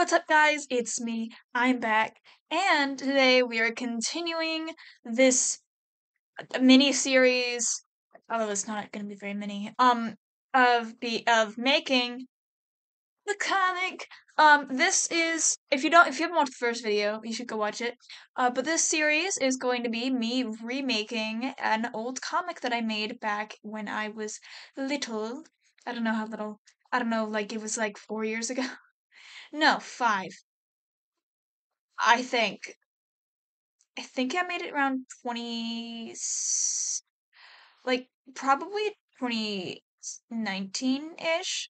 What's up, guys? It's me. I'm back, and today we are continuing this mini series. Although it's not going to be very mini. Of making the comic. This is if you haven't watched the first video, you should go watch it. But this series is going to be me remaking an old comic that I made back when I was little. I don't know how little. I don't know, like it was like 4 years ago. No, 5. I think. I think I made it around 20, like probably 2019-ish.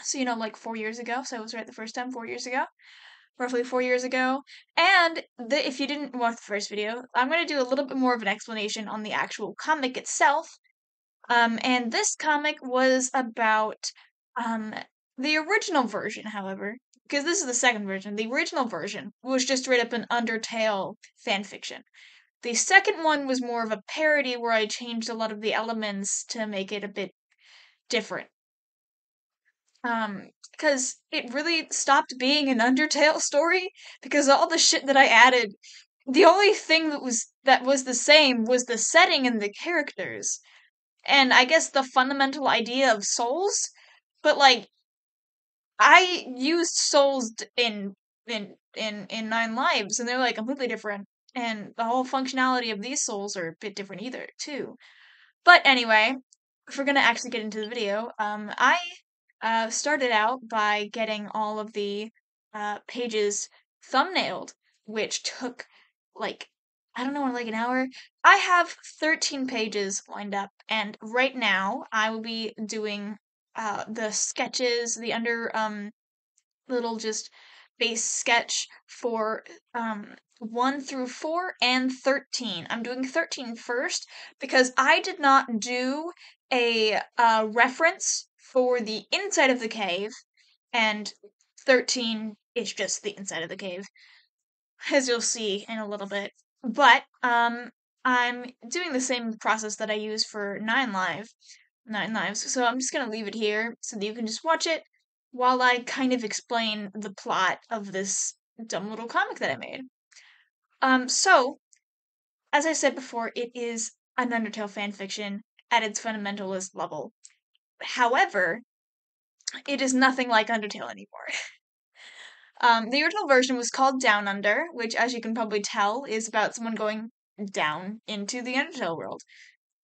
So, like 4 years ago. So I was right the first time, 4 years ago. Roughly 4 years ago. And if you didn't watch the first video, I'm going to do a little bit more of an explanation on the actual comic itself. And this comic was about um, the original version, however, because this is the second version. The original version was just straight up an Undertale fanfiction. The second one was more of a parody where I changed a lot of the elements to make it a bit different. Because it really stopped being an Undertale story because all the shit that I added, the only thing that was the same was the setting and the characters and I guess the fundamental idea of souls, but like I used souls in Nine Lives, and they're like completely different, and the whole functionality of these souls are a bit different either too. But anyway, if we're gonna actually get into the video, I started out by getting all of the pages thumbnailed, which took like I don't know, like an hour. I have 13 pages lined up, and right now I will be doing the sketches, the under little just base sketch for 1 through 4 and 13. I'm doing 13 first because I did not do a reference for the inside of the cave, and 13 is just the inside of the cave, as you'll see in a little bit. But I'm doing the same process that I use for Nine Lives. So I'm just gonna leave it here so that you can just watch it while I kind of explain the plot of this dumb little comic that I made. So as I said before, it is an Undertale fanfiction at its fundamentalist level. However, it is nothing like Undertale anymore. The original version was called Down Under, which, as you can probably tell, is about someone going down into the Undertale world.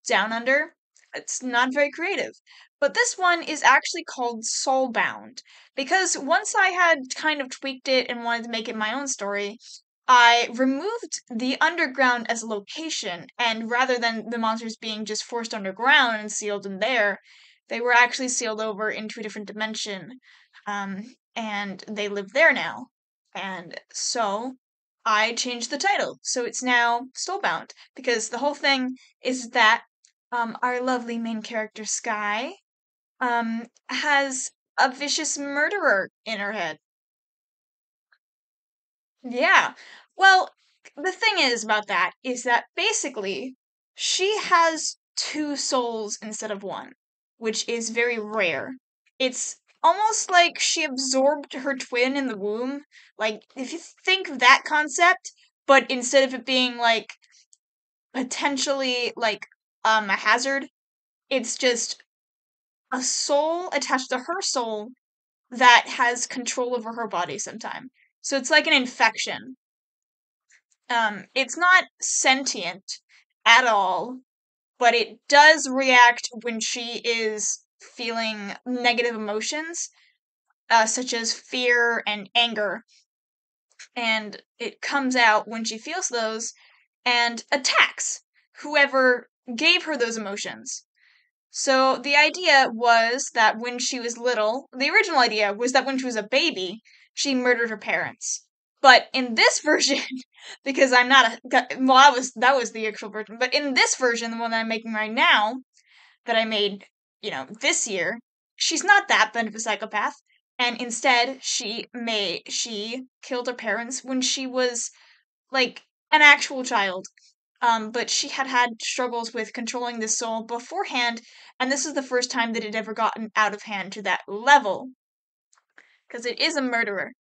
Down Under, it's not very creative. But this one is actually called Soulbound, because once I had kind of tweaked it and wanted to make it my own story, I removed the underground as a location, and rather than the monsters being just forced underground and sealed in there, they were actually sealed over into a different dimension. And they live there now. And so I changed the title. So it's now Soulbound, because the whole thing is that our lovely main character, Sky, has a vicious murderer in her head. Yeah. Well, the thing is about that is that basically she has two souls instead of one, which is very rare. It's almost like she absorbed her twin in the womb. Like, if you think of that concept, but instead of it being like potentially like a hazard, it's just a soul attached to her soul that has control over her body sometime. So it's like an infection. It's not sentient at all, but it does react when she is feeling negative emotions, such as fear and anger. And it comes out when she feels those and attacks whoever gave her those emotions. So the idea was that when she was little, the original idea was that when she was a baby, she murdered her parents. But in this version, because I'm not well, that was the actual version. But in this version, the one that I'm making right now, that I made, this year, she's not that bad of a psychopath, and instead she killed her parents when she was like an actual child. But she had had struggles with controlling the soul beforehand, and this is the first time that it ever gotten out of hand to that level, because it is a murderer.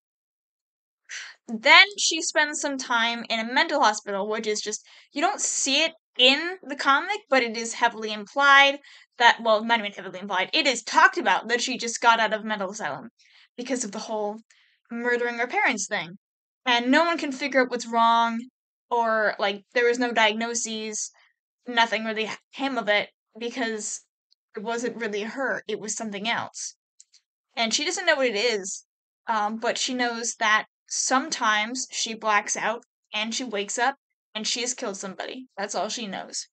Then she spends some time in a mental hospital, which is just, you don't see it in the comic, but it is heavily implied that, well, not even heavily implied, it is talked about that she just got out of mental asylum because of the whole murdering her parents thing. And no one can figure out what's wrong, or, like, there was no diagnoses, nothing really came of it because it wasn't really her, it was something else. And she doesn't know what it is, but she knows that sometimes she blacks out and she wakes up and she has killed somebody. That's all she knows.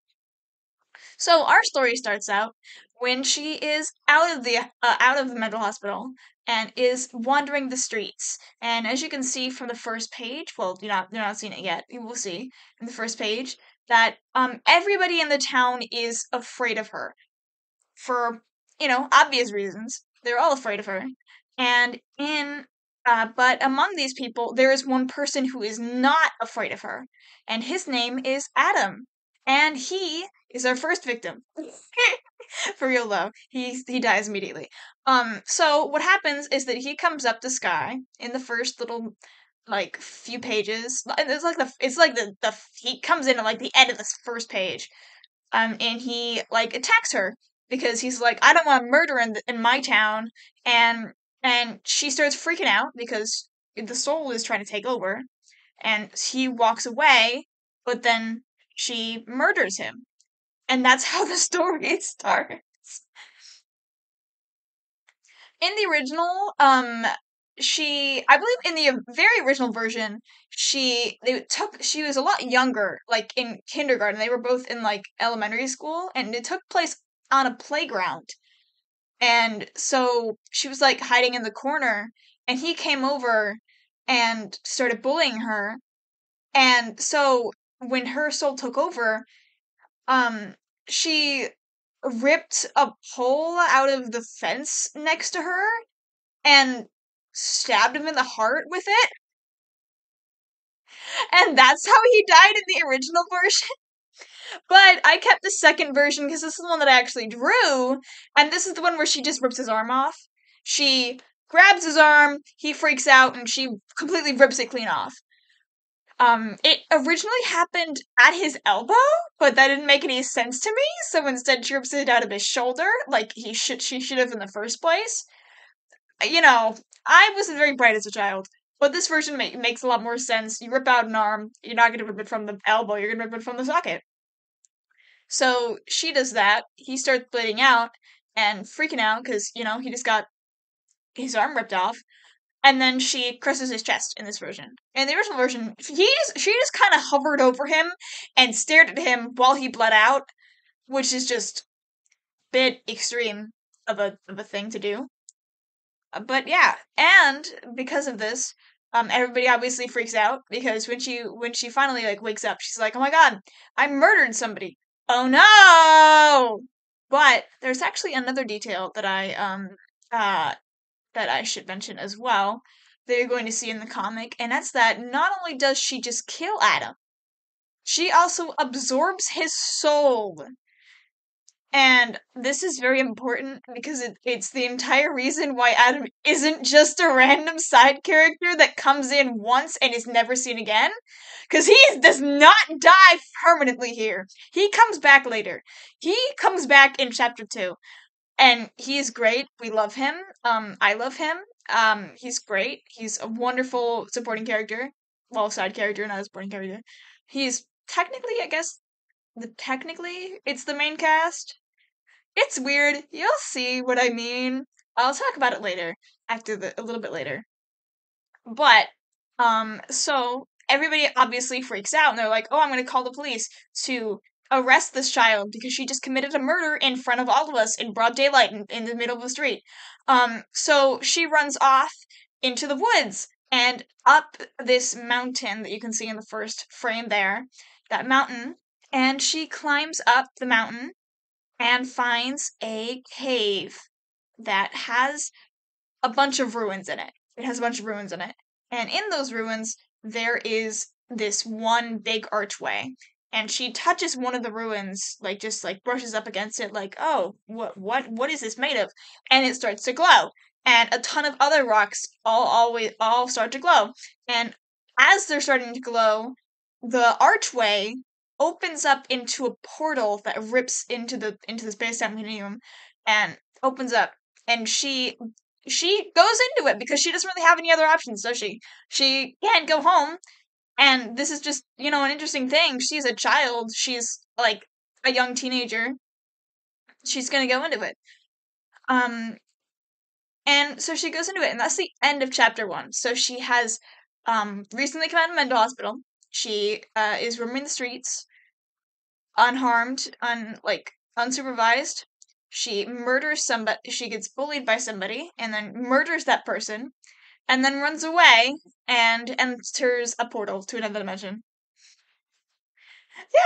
So our story starts out when she is out of the mental hospital and is wandering the streets. And as you can see from the first page, well, you're not seeing it yet. You will see in the first page that everybody in the town is afraid of her for, obvious reasons. They're all afraid of her. And but among these people, there is one person who is not afraid of her, and his name is Adam. And he is our first victim. For real though, he dies immediately. So what happens is that he comes up to Sky in the first little like few pages. It's like the he comes in at like the end of this first page, and he like attacks her because he's like, I don't want murder in my town, and she starts freaking out because the soul is trying to take over, and he walks away, but then she murders him, and that's how the story starts. In the original, I believe in the very original version, she was a lot younger, like in kindergarten. They were both in like elementary school, and it took place on a playground. And so she was like hiding in the corner, and he came over and started bullying her. And so when her soul took over, um, she ripped a pole out of the fence next to her and stabbed him in the heart with it. And that's how he died in the original version. But I kept the second version because this is the one that I actually drew. And this is the one where she just rips his arm off. She grabs his arm, he freaks out, and she completely rips it clean off. It originally happened at his elbow, but that didn't make any sense to me. So instead, she rips it out of his shoulder, like she should have in the first place. I wasn't very bright as a child, but this version makes a lot more sense. You rip out an arm, you're not going to rip it from the elbow, you're going to rip it from the socket. So she does that. He starts bleeding out and freaking out because, he just got his arm ripped off. And then she crosses his chest in this version. In the original version, she just kind of hovered over him and stared at him while he bled out, which is just a bit extreme of a thing to do. But yeah, and because of this, everybody obviously freaks out because when she finally like wakes up, she's like, "Oh my god, I murdered somebody! Oh no!" But there's actually another detail uh that I should mention as well that you're going to see in the comic, and that's that not only does she just kill Adam, she also absorbs his soul. And this is very important because it's the entire reason why Adam isn't just a random side character that comes in once and is never seen again. Because he does not die permanently here. He comes back later. He comes back in chapter 2. And he's great. We love him. I love him. He's great. He's a wonderful supporting character. Well, side character, not a supporting character. He's technically, I guess, technically, it's the main cast. It's weird. You'll see what I mean. I'll talk about it later, a little bit later. But, so everybody obviously freaks out and they're like, oh, I'm gonna call the police to arrest this child because she just committed a murder in front of all of us in broad daylight in the middle of the street. So she runs off into the woods and up this mountain that you can see in the first frame there, that mountain, and she climbs up the mountain and finds a cave that has a bunch of ruins in it. It has a bunch of ruins in it. And in those ruins, there is this one big archway. And she touches one of the ruins, like just like brushes up against it, like, oh, what is this made of? And it starts to glow. And a ton of other rocks all start to glow. And as they're starting to glow, the archway opens up into a portal that rips into the space-time continuum and opens up, and she goes into it because she doesn't really have any other options, does she? She can't go home, and this is just, an interesting thing. She's a child. She's like a young teenager. She's gonna go into it. Um, and so she goes into it, and that's the end of chapter one. So she has recently come out of a mental hospital. She is roaming the streets, unharmed, unsupervised. She murders somebody. She gets bullied by somebody, and then murders that person, and then runs away and enters a portal to another dimension.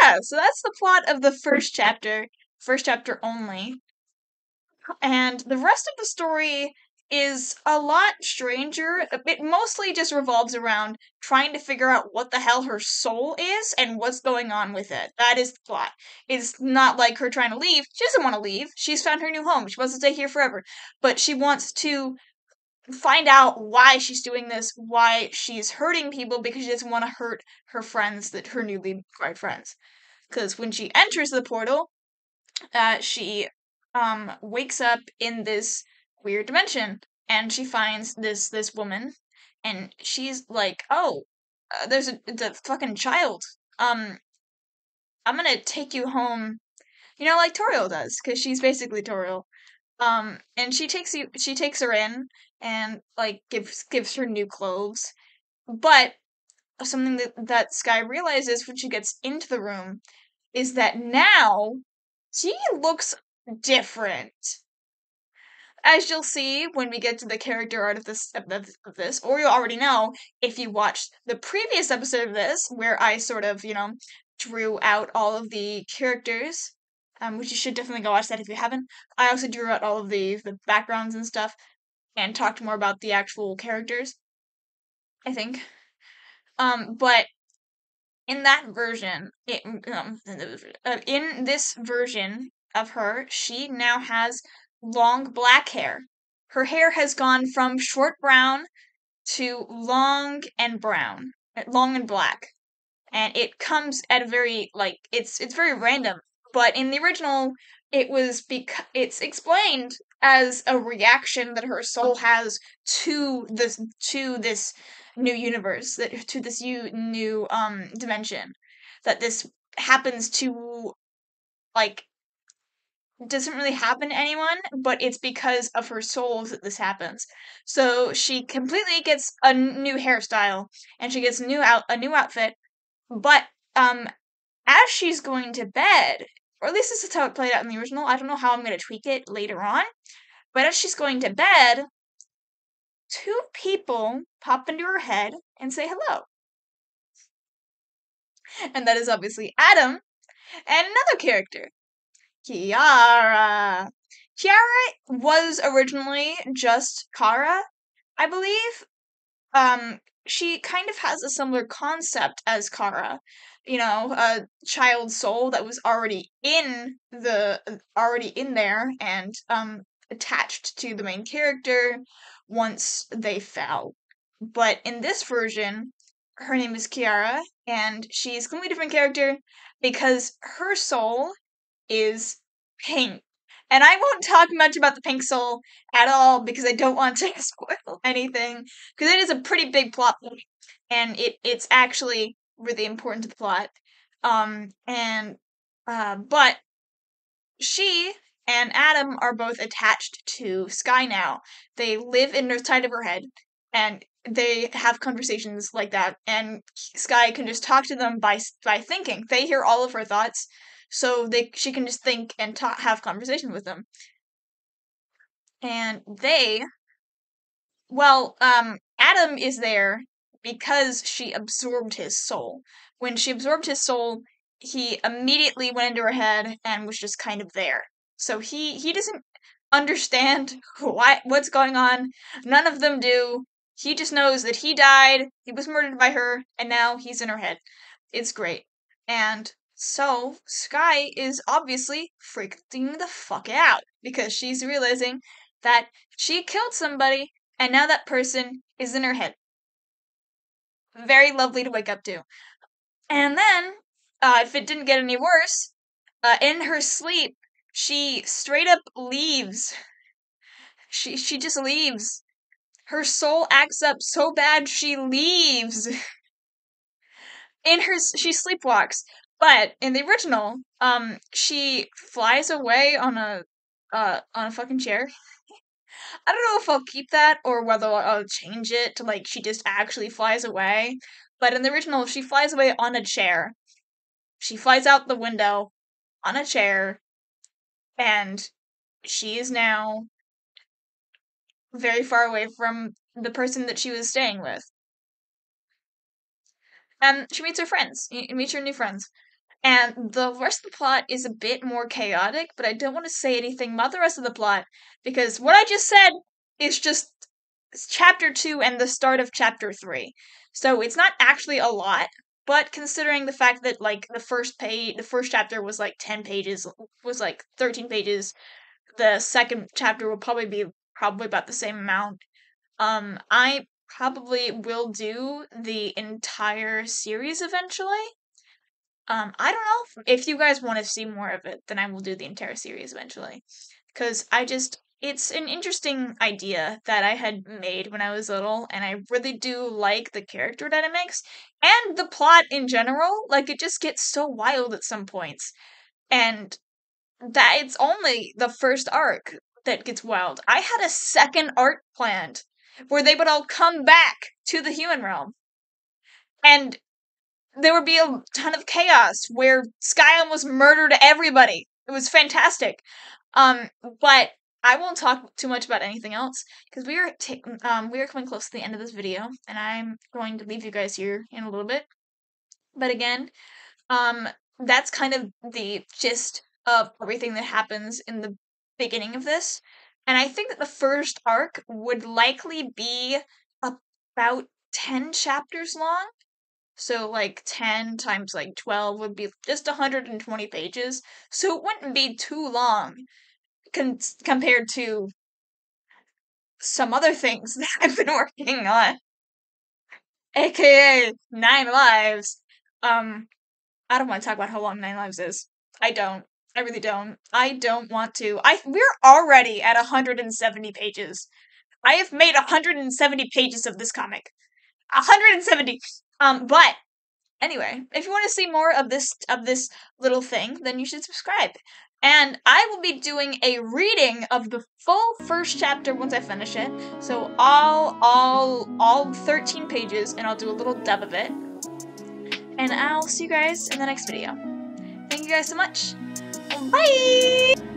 Yeah, so that's the plot of the first chapter only. And the rest of the story is a lot stranger. It mostly just revolves around trying to figure out what the hell her soul is and what's going on with it. That is the plot. It's not like her trying to leave. She doesn't want to leave. She's found her new home. She wants to stay here forever. But she wants to find out why she's doing this, why she's hurting people, because she doesn't want to hurt her friends, that her newly acquired friends. Because when she enters the portal, she wakes up in this weird dimension, and she finds this woman, and she's like, "Oh, there's the fucking child. Um, I'm gonna take you home." Like Toriel does, because she's basically Toriel. And she takes her in and like gives her new clothes. But something that Sky realizes when she gets into the room is that now she looks different. As you'll see when we get to the character art of this, or you'll already know if you watched the previous episode of this, where I sort of, drew out all of the characters, which you should definitely go watch that if you haven't. I also drew out all of the backgrounds and stuff, and talked more about the actual characters, I think. But in that version, in this version of her, she now has long black hair. Her hair has gone from short brown to long and black, and it comes at a very it's very random. But in the original, it's explained as a reaction that her soul has to this new universe, that to this new dimension, that this happens to, like, doesn't really happen to anyone, but it's because of her soul that this happens. So she completely gets a new hairstyle, and she gets a new outfit, but as she's going to bed, or at least this is how it played out in the original. I don't know how I'm going to tweak it later on, but as she's going to bed, two people pop into her head and say hello. And that is obviously Adam and another character, Kiara. Kiara was originally just Kara, I believe. She kind of has a similar concept as Kara, a child soul that was already in there, and attached to the main character once they fell. But in this version, her name is Kiara, and she's a completely different character because her soul is pink. And I won't talk much about the pink soul at all because I don't want to spoil anything, because it is a pretty big plot point, and it's actually really important to the plot. And but she and Adam are both attached to Sky now. They live in the side of her head, and they have conversations like that. And Sky can just talk to them by thinking. They hear all of her thoughts, so she can just think and have conversation with them. And Adam is there because she absorbed his soul. When she absorbed his soul, he immediately went into her head and was just kind of there. So he doesn't understand what's going on. None of them do. He just knows that he died, he was murdered by her, and now he's in her head. It's great. And so Sky is obviously freaking the fuck out because she's realizing that she killed somebody, and now that person is in her head. very lovely to wake up to. And then, if it didn't get any worse, in her sleep, she straight up leaves. She just leaves. Her soul acts up so bad she leaves. She sleepwalks. But in the original, she flies away on a fucking chair. I don't know if I'll keep that or whether I'll change it to like she just actually flies away. But in the original, she flies away on a chair. She flies out the window on a chair, and she is now very far away from the person that she was staying with. And she meets her friends. Meets her new friends. And the rest of the plot is a bit more chaotic, but I don't want to say anything about the rest of the plot because what I just said is just chapter 2 and the start of chapter 3. So it's not actually a lot, but considering the fact that like the first chapter was like 10 pages, was like 13 pages, the second chapter will probably be about the same amount. I probably will do the entire series eventually. I don't know if you guys want to see more of it, then I will do the entire series eventually. Because it's an interesting idea that I had made when I was little, and I really do like the character dynamics and the plot in general. Like, it just gets so wild at some points. And that it's only the first arc that gets wild. I had a second arc planned where they would all come back to the human realm. And there would be a ton of chaos where Sky almost murdered everybody. It was fantastic. But I won't talk too much about anything else because we are coming close to the end of this video, and I'm going to leave you guys here in a little bit. But again, that's kind of the gist of everything that happens in the beginning of this. And I think that the first arc would likely be about 10 chapters long. So, like, 10 times, like, 12 would be just 120 pages. So it wouldn't be too long compared to some other things that I've been working on. AKA 9 Lives. I don't want to talk about how long 9 Lives is. I don't. I really don't. I don't want to. We're already at 170 pages. I have made 170 pages of this comic. 170! But anyway, if you want to see more of this little thing, then you should subscribe. And I will be doing a reading of the full first chapter once I finish it. So all 13 pages, and I'll do a little dub of it. And I'll see you guys in the next video. Thank you guys so much. Bye!